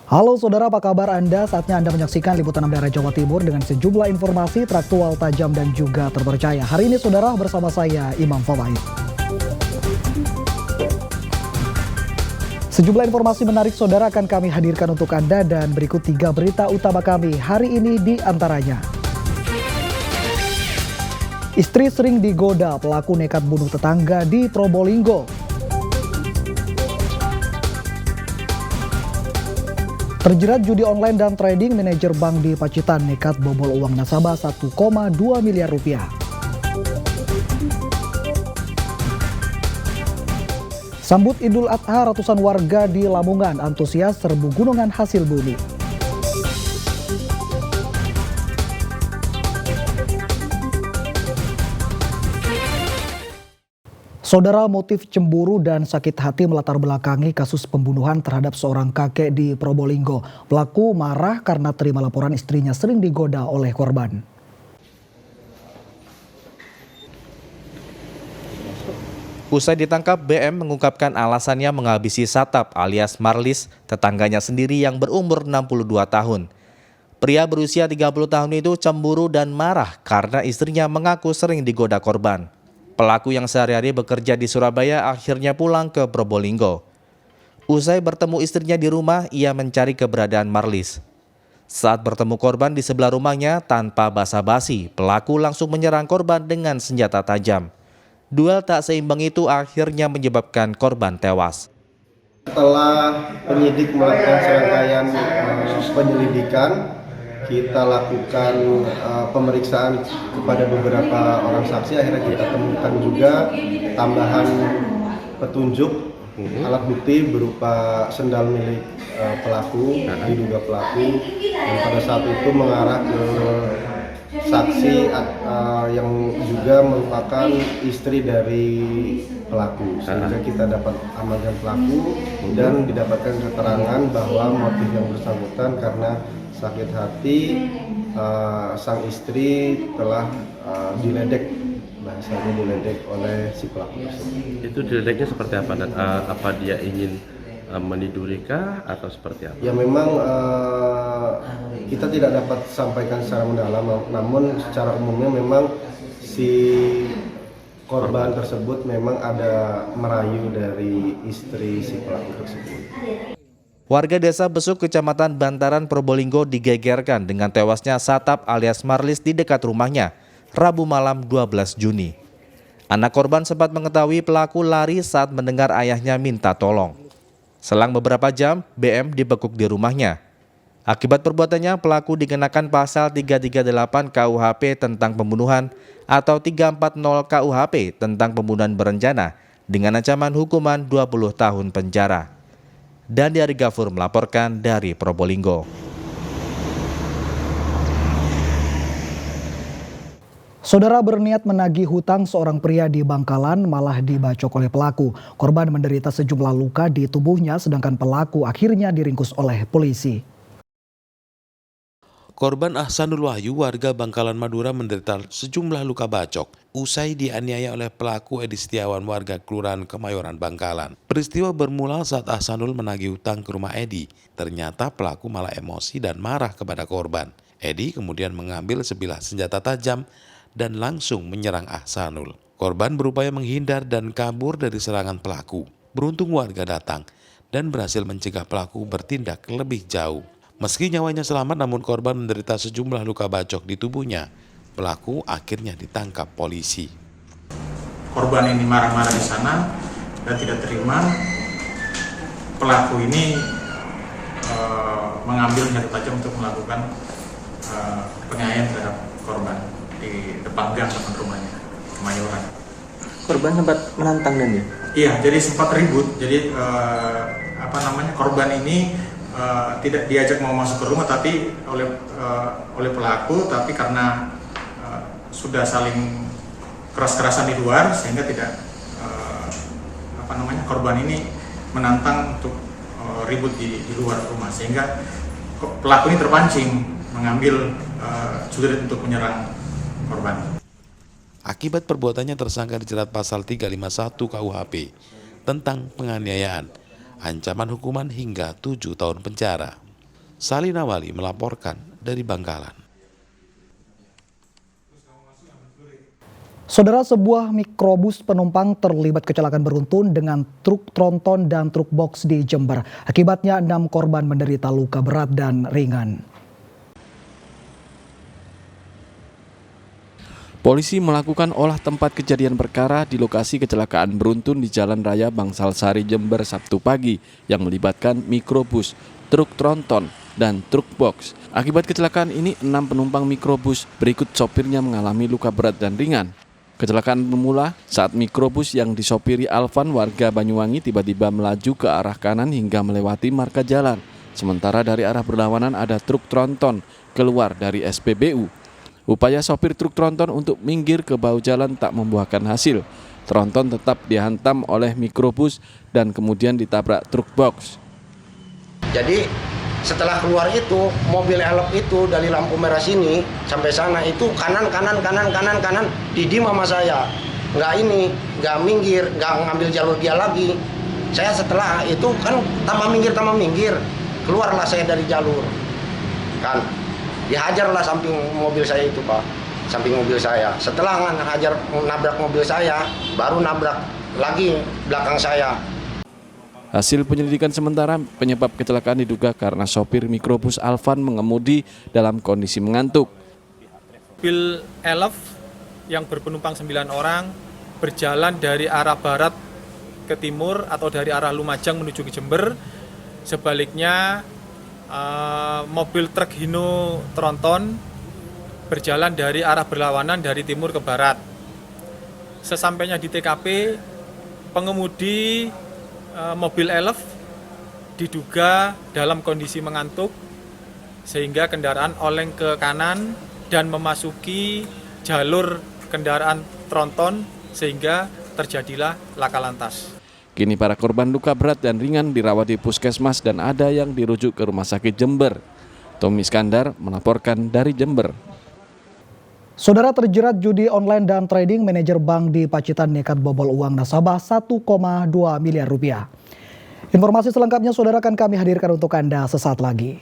Halo saudara, apa kabar Anda? Saatnya Anda menyaksikan liputan 6 daerah Jawa Timur dengan sejumlah informasi teraktual, tajam, dan juga terpercaya. Hari ini saudara bersama saya Imam Fawaid. Sejumlah informasi menarik saudara akan kami hadirkan untuk Anda dan berikut 3 berita utama kami hari ini di antaranya. Istri sering digoda, pelaku nekat bunuh tetangga di Probolinggo. Terjerat judi online dan trading, manajer bank di Pacitan nekat bobol uang nasabah 1,2 miliar rupiah. Sambut Idul Adha, ratusan warga di Lamongan antusias serbu gunungan hasil bumi. Saudara, motif cemburu dan sakit hati melatar belakangi kasus pembunuhan terhadap seorang kakek di Probolinggo. Pelaku marah karena terima laporan istrinya sering digoda oleh korban. Usai ditangkap, BM mengungkapkan alasannya menghabisi Satap alias Marlis, tetangganya sendiri yang berumur 62 tahun. Pria berusia 30 tahun itu cemburu dan marah karena istrinya mengaku sering digoda korban. Pelaku yang sehari-hari bekerja di Surabaya akhirnya pulang ke Probolinggo. Usai bertemu istrinya di rumah, ia mencari keberadaan Marlis. Saat bertemu korban di sebelah rumahnya, tanpa basa-basi, pelaku langsung menyerang korban dengan senjata tajam. Duel tak seimbang itu akhirnya menyebabkan korban tewas. Setelah penyidik melakukan serangkaian penyelidikan, kita lakukan pemeriksaan kepada beberapa orang saksi. Akhirnya kita temukan juga tambahan petunjuk alat bukti berupa sendal milik pelaku, diduga pelaku, dan pada saat itu mengarah ke saksi yang juga merupakan istri dari pelaku, sehingga kita dapat amankan pelaku dan didapatkan keterangan bahwa motif yang bersangkutan karena sakit hati sang istri telah diledek, bahasanya diledek oleh si pelaku tersebut. Itu diledeknya seperti apa? Dan apa dia ingin menidurikah atau seperti apa? Ya memang kita tidak dapat sampaikan secara mendalam, namun secara umumnya memang si korban tersebut memang ada merayu dari istri si pelaku tersebut. Warga desa Besuk, Kecamatan Bantaran, Probolinggo digegerkan dengan tewasnya Satap alias Marlis di dekat rumahnya, Rabu malam 12 Juni. Anak korban sempat mengetahui pelaku lari saat mendengar ayahnya minta tolong. Selang beberapa jam, BM dibekuk di rumahnya. Akibat perbuatannya, pelaku dikenakan pasal 338 KUHP tentang pembunuhan atau 340 KUHP tentang pembunuhan berencana dengan ancaman hukuman 20 tahun penjara. Dandi Ari Gafur melaporkan dari Probolinggo. Saudara, berniat menagih hutang seorang pria di Bangkalan malah dibacok oleh pelaku. Korban menderita sejumlah luka di tubuhnya sedangkan pelaku akhirnya diringkus oleh polisi. Korban Ahsanul Wahyu, warga Bangkalan Madura, menderita sejumlah luka bacok usai dianiaya oleh pelaku Edi Setiawan, warga Kelurahan Kemayoran, Bangkalan. Peristiwa bermula saat Ahsanul menagih hutang ke rumah Edi. Ternyata pelaku malah emosi dan marah kepada korban. Edi kemudian mengambil sebilah senjata tajam dan langsung menyerang Ahsanul. Korban berupaya menghindar dan kabur dari serangan pelaku. Beruntung warga datang dan berhasil mencegah pelaku bertindak lebih jauh. Meski nyawanya selamat, namun korban menderita sejumlah luka bacok di tubuhnya. Pelaku akhirnya ditangkap polisi. Korban ini marah-marah di sana dan tidak terima. Pelaku ini mengambil senjata tajam untuk melakukan penganiayaan terhadap korban di depan gang depan rumahnya, Kemayoran. Korban sempat menantang dan ya? Iya, jadi sempat ribut. Jadi korban ini tidak diajak mau masuk ke rumah tapi oleh pelaku, tapi karena sudah saling keras-kerasan di luar sehingga tidak korban ini menantang untuk ribut di luar rumah, sehingga pelaku ini terpancing mengambil celurit untuk menyerang korban. Akibat perbuatannya tersangka dijerat pasal 351 KUHP tentang penganiayaan. Ancaman hukuman hingga 7 tahun penjara. Salina Wali melaporkan dari Bangkalan. Saudara, sebuah mikrobus penumpang terlibat kecelakaan beruntun dengan truk tronton dan truk box di Jember. Akibatnya 6 korban menderita luka berat dan ringan. Polisi melakukan olah tempat kejadian perkara di lokasi kecelakaan beruntun di Jalan Raya Bangsal Sari, Jember Sabtu pagi yang melibatkan mikrobus, truk tronton, dan truk box. Akibat kecelakaan ini 6 penumpang mikrobus berikut sopirnya mengalami luka berat dan ringan. Kecelakaan bermula saat mikrobus yang disopiri Alvan warga Banyuwangi tiba-tiba melaju ke arah kanan hingga melewati marka jalan. Sementara dari arah berlawanan ada truk tronton keluar dari SPBU. Upaya sopir truk tronton untuk minggir ke bahu jalan tak membuahkan hasil. Tronton tetap dihantam oleh mikrobus dan kemudian ditabrak truk box. Jadi setelah keluar itu, mobil elop itu dari lampu merah sini sampai sana itu kanan, didim sama saya. Nggak minggir, nggak ngambil jalur dia lagi. Saya setelah itu kan tambah minggir, keluarlah saya dari jalur. Kan, dihajarlah samping mobil saya itu, Pak. Samping mobil saya. Setelah nabrak mobil saya, baru nabrak lagi belakang saya. Hasil penyelidikan sementara, penyebab kecelakaan diduga karena sopir mikrobus Alvan mengemudi dalam kondisi mengantuk. Mobil Elf yang berpenumpang 9 orang berjalan dari arah barat ke timur atau dari arah Lumajang menuju ke Jember. Sebaliknya mobil truk Hino tronton berjalan dari arah berlawanan dari timur ke barat. Sesampainya di TKP, pengemudi mobil Elf diduga dalam kondisi mengantuk sehingga kendaraan oleng ke kanan dan memasuki jalur kendaraan tronton sehingga terjadilah laka lantas. Kini para korban luka berat dan ringan dirawat di puskesmas dan ada yang dirujuk ke Rumah Sakit Jember. Tommy Iskandar melaporkan dari Jember. Saudara, terjerat judi online dan trading, manajer bank di Pacitan nekat bobol uang nasabah 1,2 miliar rupiah. Informasi selengkapnya saudara akan kami hadirkan untuk Anda sesaat lagi.